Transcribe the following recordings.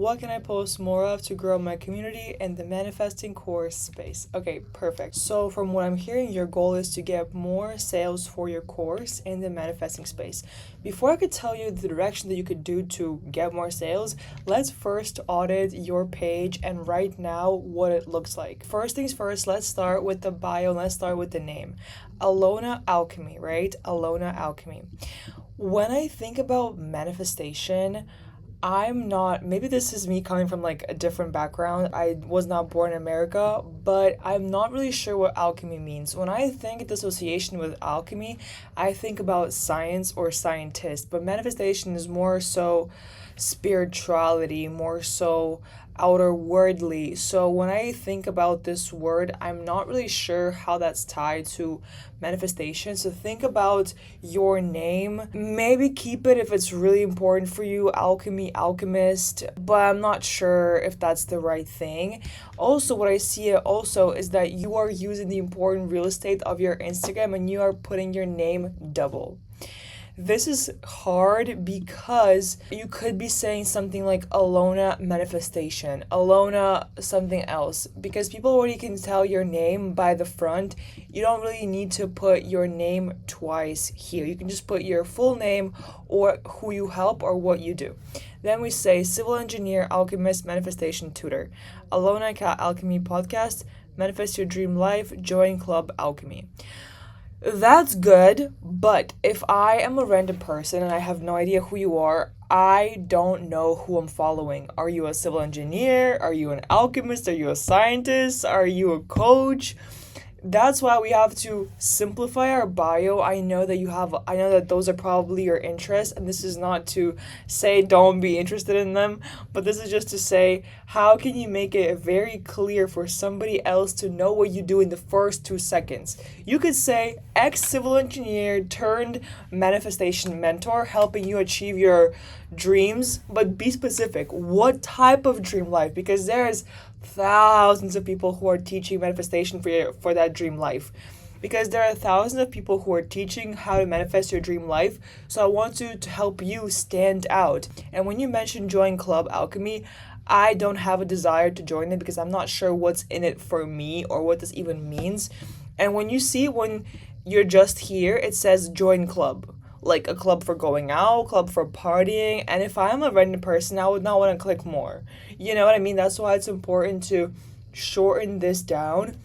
What can I post more of to grow my community in the manifesting course space? Okay, perfect. So, from what I'm hearing, your goal is to get more sales for your course in the manifesting space. Before I could tell you the direction that you could do to get more sales, let's first audit your page and right now what it looks like. First things first, let's start with the bio, let's start with the name. Alona Alchemy, right? Alona Alchemy. When I think about manifestation, I'm not, maybe this is me coming from like a different background. I was not born in America, but I'm not really sure what alchemy means. When I think the association with alchemy, I think about science or scientist, but manifestation is more so spirituality, more so outer worldly. So when I think about this word, I'm not really sure how that's tied to manifestation. So think about your name. Maybe keep it if it's really important for you, alchemy, alchemist, but I'm not sure if that's the right thing. Also, what I see also is that you are using the important real estate of your Instagram and you are putting your name double. This is hard because you could be saying something like Alona manifestation, Alona something else, because people already can tell your name by the front. You don't really need to put your name twice here. You can just put your full name or who you help or what you do. Then we say civil engineer, alchemist, manifestation tutor, Alona Alchemy podcast, manifest your dream life, join Club Alchemy. That's good, but if I am a random person and I have no idea who you are, I don't know who I'm following. Are you a civil engineer? Are you an alchemist? Are you a scientist? Are you a coach? That's why we have to simplify our bio. I know that those are probably your interests, and this is not to say don't be interested in them, but this is just to say how can you make it very clear for somebody else to know what you do in the first 2 seconds. You could say ex-civil engineer turned manifestation mentor helping you achieve your dreams, but be specific. What type of dream life? Because there's thousands of people who are teaching manifestation for that dream life, because there are thousands of people who are teaching how to manifest your dream life. So I want to help you stand out. And when you mention join Club Alchemy, I don't have a desire to join it because I'm not sure what's in it for me or what this even means. And when you're just here, it says join club, like a club for going out, club for partying. And if I'm a random person, I would not want to click more. You know what I mean? That's why it's important to shorten this down.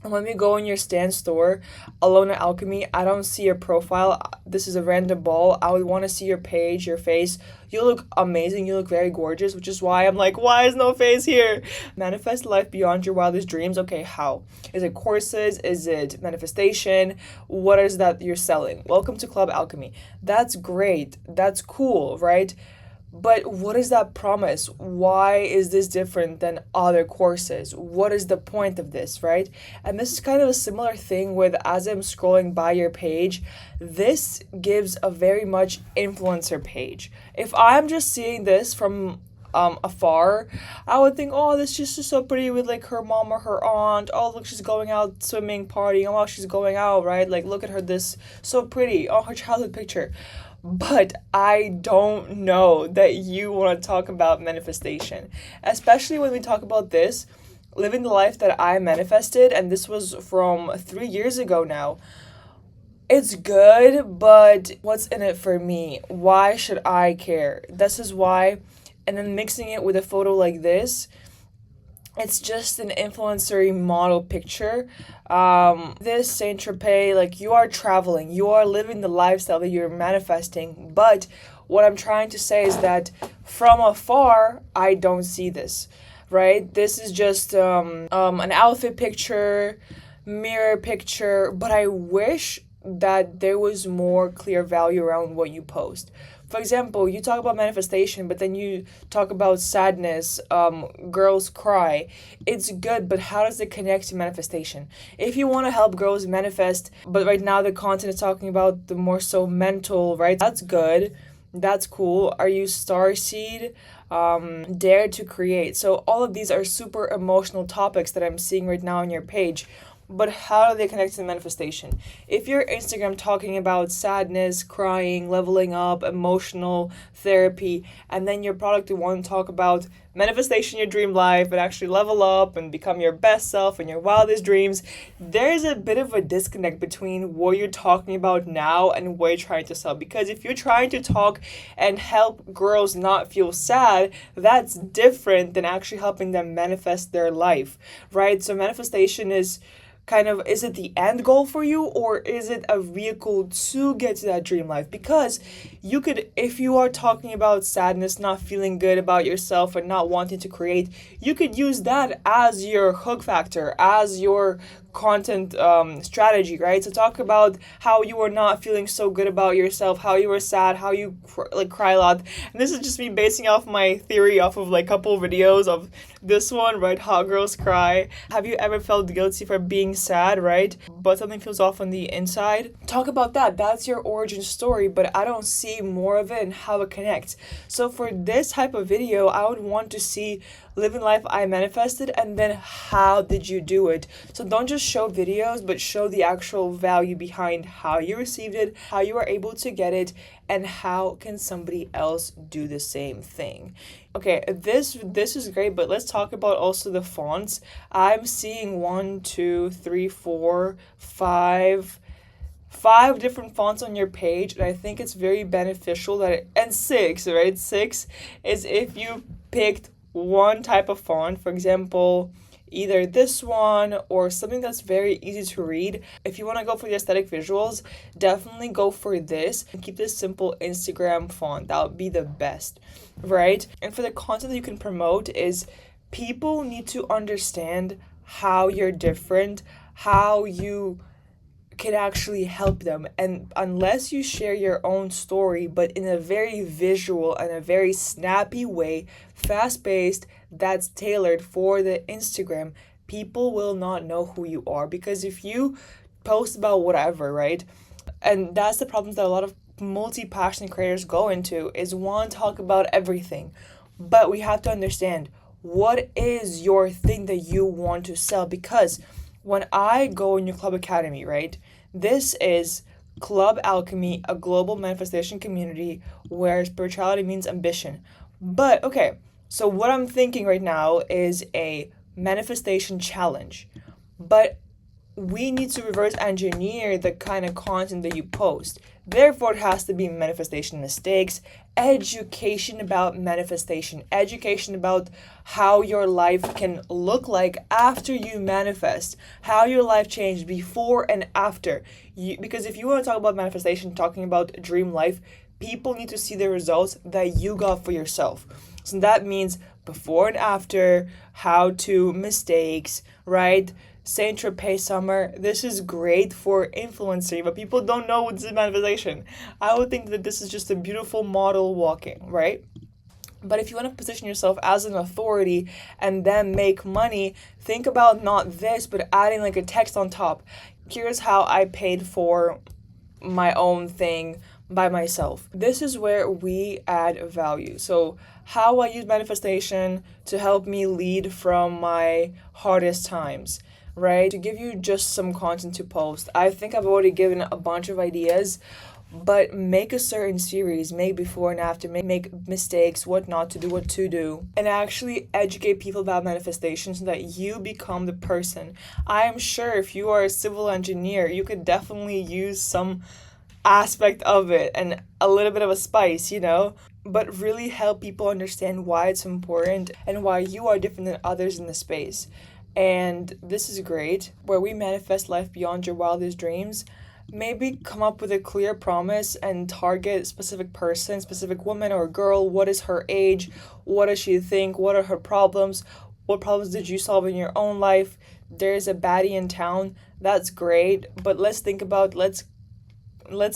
And when we go in your Stan store, Alona Alchemy, I don't see your profile. This is a random ball. I would want to see your page, your face. You look amazing. You look very gorgeous, which is why I'm like, why is no face here? Manifest life beyond your wildest dreams. Okay, how? Is it courses? Is it manifestation? What is that you're selling? Welcome to Club Alchemy. That's great. That's cool, right? But what is that promise? Why is this different than other courses? What is the point of this, right? And this is kind of a similar thing with, as I'm scrolling by your page, this gives a very much influencer page. If I'm just seeing this from afar, I would think, oh, this is just so pretty with like her mom or her aunt. Oh, look, she's going out swimming, partying. Oh, she's going out, right? Like, look at her, this so pretty. Oh, her childhood picture. But I don't know that you want to talk about manifestation, especially when we talk about this, living the life that I manifested, and this was from 3 years ago now. It's good, but what's in it for me? Why should I care? This is why, and then mixing it with a photo like this, it's just an influencer model picture. This Saint Tropez, like you are traveling, you are living the lifestyle that you're manifesting. But what I'm trying to say is that from afar, I don't see this, right? This is just an outfit picture, mirror picture, but I wish that there was more clear value around what you post. For example, you talk about manifestation, but then you talk about sadness, girls cry. It's good, but how does it connect to manifestation? If you want to help girls manifest, but right now the content is talking about the more so mental, right? That's good. That's cool. Are you starseed? Dare to create. So all of these are super emotional topics that I'm seeing right now on your page. but how do they connect to the manifestation? If your Instagram talking about sadness, crying, leveling up, emotional therapy, and then your product you want to talk about manifestation, your dream life, and actually level up and become your best self and your wildest dreams, there's a bit of a disconnect between what you're talking about now and what you're trying to sell. Because if you're trying to talk and help girls not feel sad, that's different than actually helping them manifest their life, right? So manifestation is kind of, is it the end goal for you, or is it a vehicle to get to that dream life? Because you could, if you are talking about sadness, not feeling good about yourself and not wanting to create, you could use that as your hook factor, as your content strategy, right? So talk about how you were not feeling so good about yourself, how you were sad, how you cry a lot. And this is just me basing off my theory off of like couple videos of this one, right? How girls cry. Have you ever felt guilty for being sad, right? But something feels off on the inside. Talk about that. That's your origin story, but I don't see more of it and how it connects. So for this type of video, I would want to see living life I manifested, and then how did you do it? So don't just show videos, but show the actual value behind how you received it, how you were able to get it, and how can somebody else do the same thing. Okay, this is great, but let's talk about also the fonts. I'm seeing 1, 2, 3, 4, 5 different fonts on your page, and I think it's very beneficial that and 6, right? 6 is if you picked one type of font, for example, either this one or something that's very easy to read. If you want to go for the aesthetic visuals, definitely go for this and keep this simple Instagram font. That would be the best, right? And for the content that you can promote is people need to understand how you're different, how you can actually help them. And unless you share your own story, but in a very visual and a very snappy way, fast-paced, that's tailored for the Instagram, people will not know who you are. Because if you post about whatever, right? And that's the problems that a lot of multi-passionate creators go into, is want to talk about everything. But we have to understand, what is your thing that you want to sell? Because when I go in your Club Academy, right, this is Club Alchemy, a global manifestation community where spirituality means ambition. But, okay, so what I'm thinking right now is a manifestation challenge. But we need to reverse engineer the kind of content that you post. Therefore, it has to be manifestation mistakes, education about manifestation, education about how your life can look like after you manifest, how your life changed before and after. Because if you want to talk about manifestation, talking about dream life, people need to see the results that you got for yourself. So that means before and after, how to mistakes, right? Saint Tropez summer, this is great for influencing, but people don't know what's manifestation. I would think that this is just a beautiful model walking, right? But if you want to position yourself as an authority and then make money, think about not this, but adding like a text on top. Here's how I paid for my own thing by myself. This is where we add value. So how I use manifestation to help me lead from my hardest times, right? To give you just some content to post. I think I've already given a bunch of ideas, but make a certain series, make before and after, make mistakes, what not to do, what to do, and actually educate people about manifestation so that you become the person. I am sure if you are a civil engineer, you could definitely use some aspect of it and a little bit of a spice, you know, but really help people understand why it's important and why you are different than others in the space. And this is great, where we manifest life beyond your wildest dreams. Maybe come up with a clear promise and target specific person, specific woman or girl. What is her age? What does she think? What are her problems? What problems did you solve in your own life? There's a baddie in town. That's great. But let's think about, let's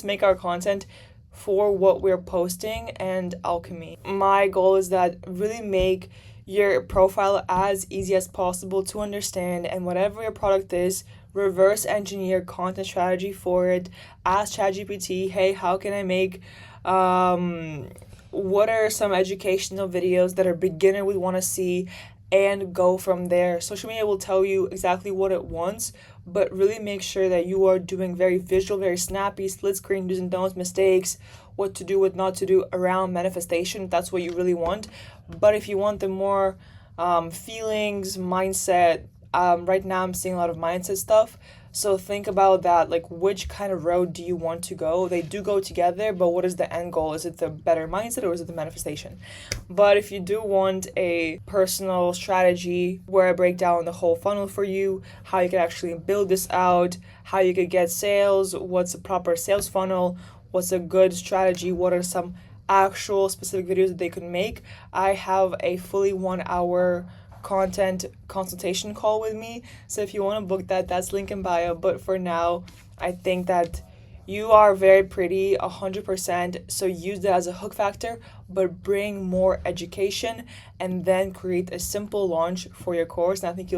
make our content for what we're posting and alchemy. My goal is that really make your profile as easy as possible to understand, and whatever your product is, reverse engineer content strategy for it. Ask ChatGPT, hey, how can I make what are some educational videos that a beginner would want to see, and go from there. Social media will tell you exactly what it wants, but really make sure that you are doing very visual, very snappy, split screen, do's and don'ts, mistakes, what to do, what not to do around manifestation, if that's what you really want. But if you want the more feelings, mindset, right now I'm seeing a lot of mindset stuff. So think about that, like which kind of road do you want to go? They do go together, but what is the end goal? Is it the better mindset or is it the manifestation? But if you do want a personal strategy where I break down the whole funnel for you, how you can actually build this out, how you could get sales, what's a proper sales funnel, what's a good strategy, what are some actual specific videos that they could make, I have a fully 1 hour content consultation call with me. So if you want to book that, that's link in bio. But for now, I think that you are very pretty 100%, so use that as a hook factor, but bring more education and then create a simple launch for your course. And I think you'll